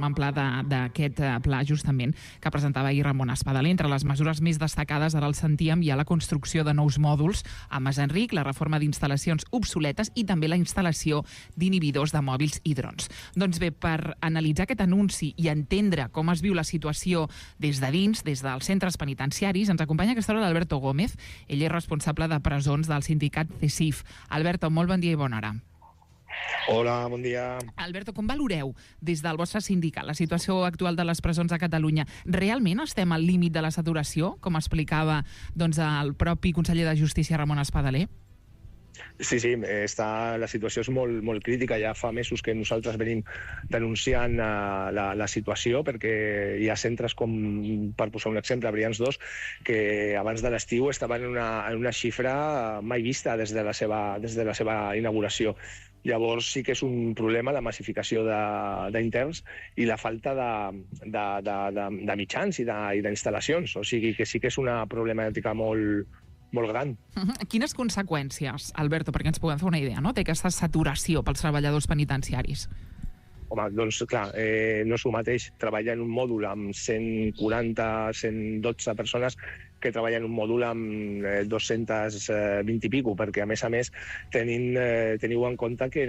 formen part d'aquest pla, justament, que presentava ahir Ramon Espadaler. Entre les mesures més destacades, ara el sentíem, hi ha la construcció de nous mòduls a Masenric, la reforma d'instal·lacions obsoletes i també la instal·lació d'inhibidors de mòbils i drons. Doncs bé, per analitzar aquest anunci i entendre com es viu la situació des de dins, des dels centres penitenciaris, ens acompanya a aquesta hora l'Alberto Gómez. Ell és responsable de presons del sindicat CESIF. Alberto, molt bon dia i bona hora. Hola, bon dia. Alberto, com valoreu des del vostre sindicat la situació actual de les presons a Catalunya? Realment estem al límit de la saturació, com explicava el propi conseller de Justícia, Ramon Espadaler? Sí, la situació és molt crítica. Ja fa mesos que nosaltres venim denunciant la situació, perquè hi ha centres com, per posar un exemple, Brians 2, que abans de l'estiu estaven en una xifra mai vista des de la seva inauguració. Llavors sí que és un problema la massificació d'interns i la falta de mitjans i d'instal·lacions. O sigui que sí que és una problemàtica molt gran. Quines conseqüències, Alberto, perquè ens puguem fer una idea, no? Té aquesta saturació pels treballadors penitenciaris? Home, doncs clar, no és el mateix treballar en un mòdul amb 140, 112 persones que treballen en un mòdul amb 220 i pico, perquè a més teniu en compte que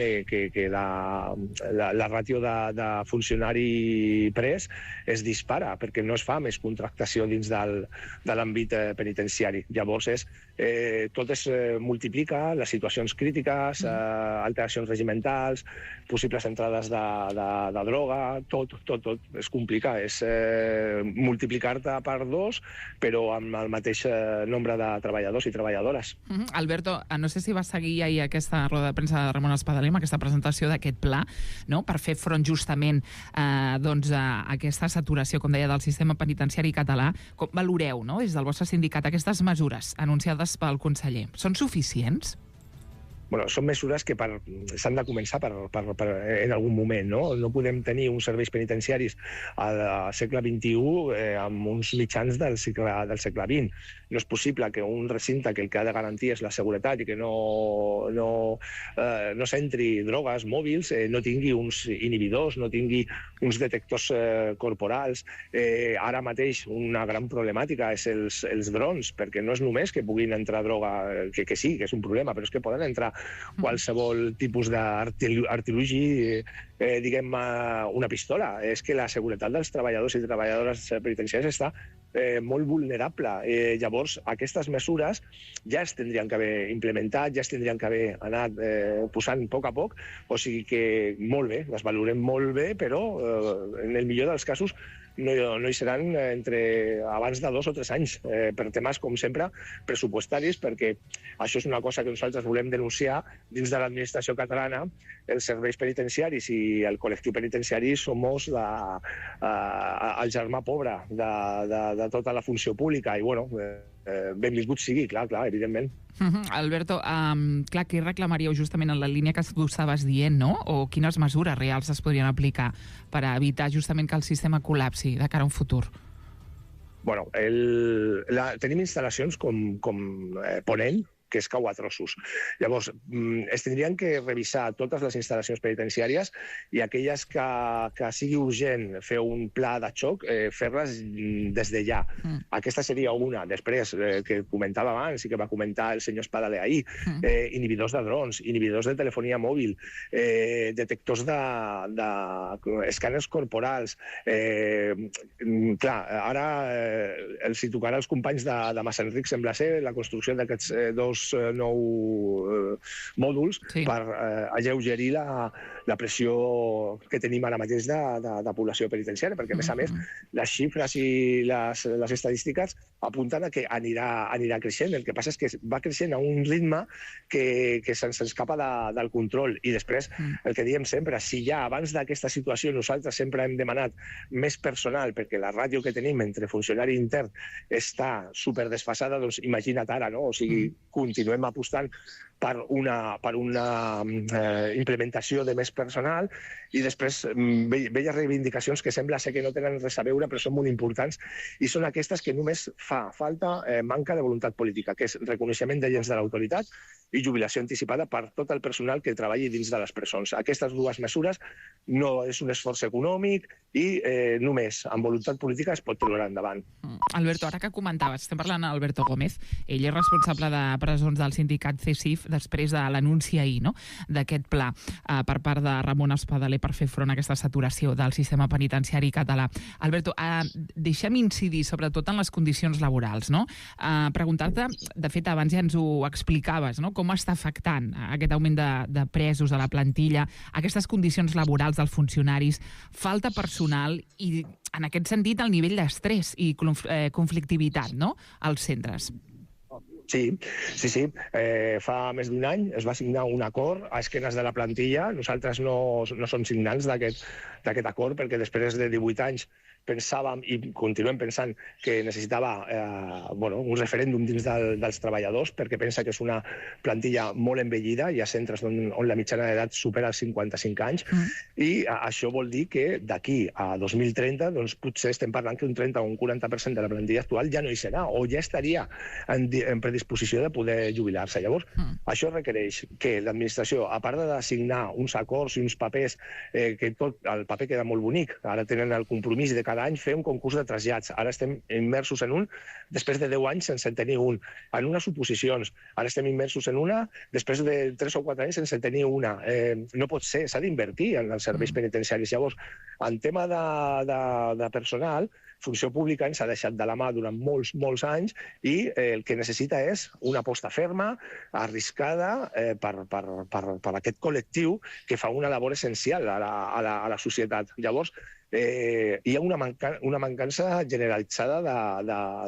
la ràtio de funcionari pres es dispara, perquè no es fa més contractació dins de l'àmbit penitenciari. Llavors tot es multiplica, les situacions crítiques, alteracions regimentals, possibles entrades de droga, tot es complica. És multiplicar-te per 2, però amb el mateix nombre de treballadors i treballadores. Alberto, no sé si vas seguir ahir aquesta roda de premsa de Ramon Espadaler, aquesta presentació d'aquest pla, no?, per fer front justament a aquesta saturació, com deia, del sistema penitenciari català. Com valoreu, no?, des del vostre sindicat, aquestes mesures anunciades pel conseller? Són suficients? Són mesures que s'han de començar en algun moment, no? No podem tenir uns serveis penitenciaris al segle XXI amb uns mitjans del segle XX. No és possible que un recinte que el que ha de garantir és la seguretat i que no s'entri drogues, mòbils, no tingui uns inhibidors, no tingui uns detectors corporals. Ara mateix una gran problemàtica és els drons, perquè no és només que puguin entrar droga, que sí, que és un problema, però és que poden entrar qualsevol tipus d'artilugi, diguem-ne una pistola. És que la seguretat dels treballadors i treballadores penitenciaris està molt vulnerable. Llavors, aquestes mesures ja es tindrien que haver implementat, ja es tindrien que haver anat posant a poc, o sigui que molt bé, les valorem molt bé, però en el millor dels casos no hi seran abans de 2 o 3 anys, per temes, com sempre, pressupostaris, perquè això és una cosa que nosaltres volem denunciar dins de l'administració catalana. Els serveis penitenciaris i el col·lectiu penitenciari som el germà pobre de tota la funció pública i, benvingut sigui, clar, evidentment. Alberto, clar, què reclamaríeu justament en la línia que tu estaves dient, no? O quines mesures reals es podrien aplicar per evitar justament que el sistema col·lapsi de cara a un futur? Tenim instal·lacions com Ponent, que es cau a trossos. Llavors, es tindrien que revisar totes les instal·lacions penitenciàries i aquelles que sigui urgent fer un pla de xoc, fer-les des de ja. Aquesta seria una. Després, que comentava abans i que va comentar el senyor Espadaler ahir, inhibidors de drons, inhibidors de telefonia mòbil, detectors d'escàners corporals. Clar, ara els hi tocarà als companys de Masenric, sembla ser, la construcció d'aquests 2 nous mòduls per alleugerir la pressió que tenim ara mateix de població penitenciària, perquè, a més, les xifres i les estadístiques apunten a que anirà creixent. El que passa és que va creixent a un ritme que se'ns escapa del control. I després, el que diem sempre, si ja abans d'aquesta situació nosaltres sempre hem demanat més personal perquè la ràtio que tenim entre funcionari intern està superdesfasada, doncs imagina't ara, no? O sigui, continuem apostant per una implementació de més personal, i després velles reivindicacions que sembla ser que no tenen res a veure, però són molt importants, i són aquestes que només fa falta manca de voluntat política, que és reconeixement d'agents de l'autoritat i jubilació anticipada per tot el personal que treballi dins de les presons. Aquestes dues mesures no és un esforç econòmic i només amb voluntat política es pot tirar endavant. Alberto, ara que comentaves, estem parlant d'Alberto Gómez, ell és responsable de presons del sindicat CESIF després de l'anunci ahir, no?, d'aquest pla per part de Ramon Espadaler per fer front a aquesta saturació del sistema penitenciari català. Alberto, deixem incidir sobretot en les condicions laborals, no? Preguntar-te, de fet, abans ja ens ho explicaves, no?, com està afectant aquest augment de presos a la plantilla, aquestes condicions laborals dels funcionaris, falta personal i, en aquest sentit, el nivell d'estrès i conflictivitat, no?, als centres. Sí. Fa més d'un any es va signar un acord a esquenes de la plantilla. Nosaltres no som signants d'aquest acord perquè després de 18 anys pensàvem i continuem pensant que necessitava un referèndum dins dels treballadors, perquè pensa que és una plantilla molt envellida, hi ha centres on la mitjana d'edat supera els 55 anys, i això vol dir que d'aquí a 2030 doncs, potser estem parlant que un 30 o un 40% de la plantilla actual ja no hi serà, o ja estaria en predisposició de poder jubilar-se. Llavors, això requereix que l'administració, a part de signar uns acords i uns papers, que tot el paper queda molt bonic, ara tenen el compromís de cada any fer un concurs de trasllats. Ara estem immersos en un, després de 10 anys sense tenir un. En unes oposicions, ara estem immersos en una, després de 3 o 4 anys sense tenir una. No pot ser, s'ha d'invertir en els serveis penitenciaris. Llavors, en tema de personal, Funció Pública ens ha deixat de la mà durant molts anys i el que necessita és una aposta ferma, arriscada per aquest col·lectiu que fa una labor essencial a la societat. Llavors, hi ha una mancança generalitzada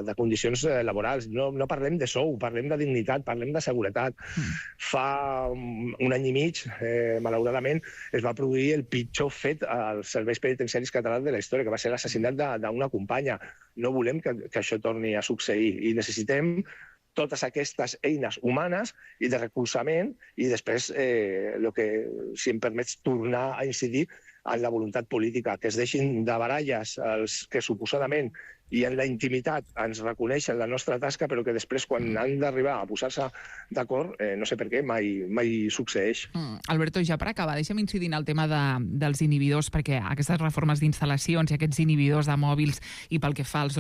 de condicions laborals. No parlem de sou, parlem de dignitat, parlem de seguretat. Fa un any i mig, malauradament, es va produir el pitjor fet als serveis penitenciaris catalans de la història, que va ser l'assassinat d'una companya. No volem que això torni a succeir i necessitem totes aquestes eines humanes i de recolzament i després, si em permets, tornar a incidir en la voluntat política, que es deixin de baralles els que suposadament i en la intimitat ens reconeixen la nostra tasca, però que després, quan han d'arribar a posar-se d'acord, no sé per què, mai succeeix. Alberto, ja per acabar, deixa'm incidir en el tema dels inhibidors, perquè aquestes reformes d'instal·lacions i aquests inhibidors de mòbils i pel que fa als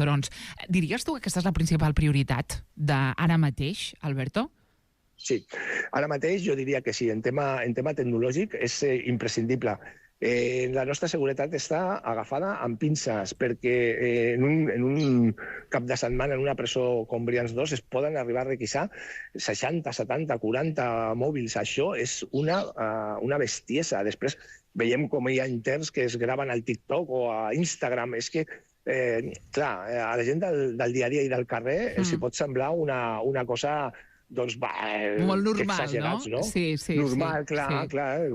drons, diries tu que aquesta és la principal prioritat d'ara mateix, Alberto? Sí, ara mateix jo diria que sí. En tema tecnològic és imprescindible. La nostra seguretat està agafada amb pinces perquè en un cap de setmana en una presó com Brians 2 es poden arribar a requisar 60, 70, 40 mòbils. Això és una bestiesa. Després veiem com hi ha interns que es graven al TikTok o a Instagram. És que, clar, a la gent del dia a dia i del carrer els hi pot semblar una cosa... doncs molt normal, exagerats, no? Sí, normal, clar,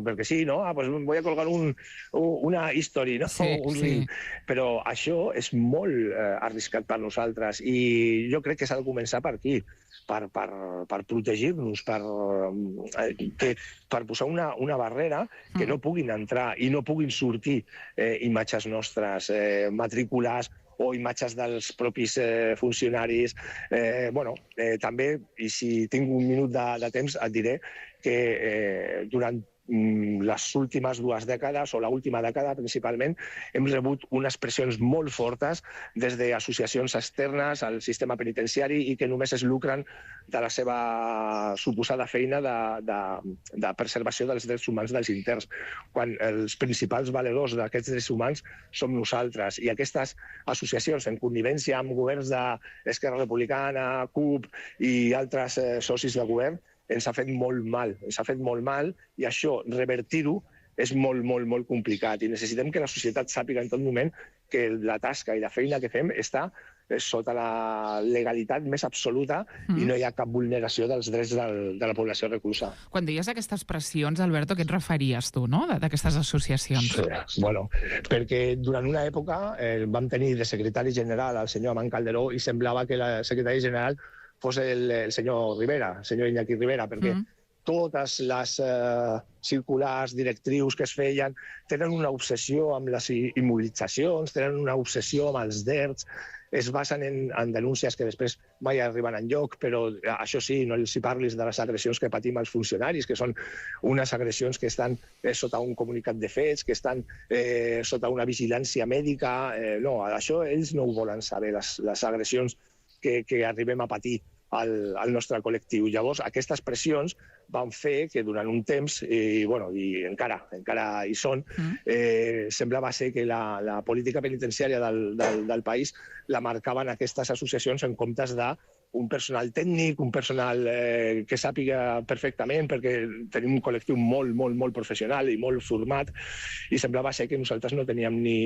perquè sí, no? Pues voy a colgar una història, no? Sí. Però això és molt arriscat per nosaltres i jo crec que s'ha de començar per aquí, per protegir-nos, per posar una barrera que no puguin entrar i no puguin sortir imatges nostres, matrícules o imatges dels propis funcionaris. També, i si tinc un minut de temps, et diré que durant les últimes 2 dècades, o l'última dècada principalment, hem rebut unes pressions molt fortes des d'associacions externes al sistema penitenciari i que només es lucren de la seva suposada feina de preservació dels drets humans dels interns, quan els principals valedors d'aquests drets humans som nosaltres. I aquestes associacions, en connivència amb governs d'Esquerra Republicana, CUP i altres socis de govern, ens ha fet molt mal, i això, revertir-ho, és molt complicat. I necessitem que la societat sàpiga en tot moment que la tasca i la feina que fem està sota la legalitat més absoluta i no hi ha cap vulneració dels drets de la població reclusa. Quan deies aquestes pressions, Alberto, què et referies tu, no?, d'aquestes associacions? Sí, perquè durant una època vam tenir de secretari general al senyor Amant Calderó i semblava que el secretari general fos el senyor Rivera, el senyor Iñaki Rivera, perquè totes les circulars, directrius que es feien tenen una obsessió amb les immobilitzacions, tenen una obsessió amb els DERTs, es basen en denúncies que després mai arriben enlloc, però això sí, no els hi parlis de les agressions que patim els funcionaris, que són unes agressions que estan sota un comunicat de fets, que estan sota una vigilància mèdica. No, això ells no ho volen saber, les agressions que arribem a patir al nostre col·lectiu. Llavors, aquestes pressions van fer que durant un temps, i encara hi són, semblava ser que la política penitenciària del país la marcaven aquestes associacions en comptes d'un personal tècnic, un personal que sàpiga perfectament, perquè tenim un col·lectiu molt, molt, molt professional i molt format, i semblava ser que nosaltres no teníem ni...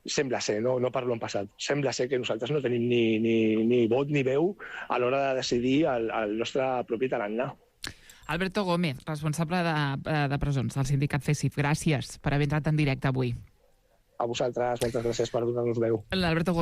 Sembla ser, no parlo en passat, sembla ser que nosaltres no tenim ni vot ni veu a l'hora de decidir el nostre propi tarannà. Alberto Gómez, responsable de presons del sindicat CESIF, gràcies per haver entrat en directe avui. A vosaltres, moltes gràcies per donar-nos veu. Alberto Gómez.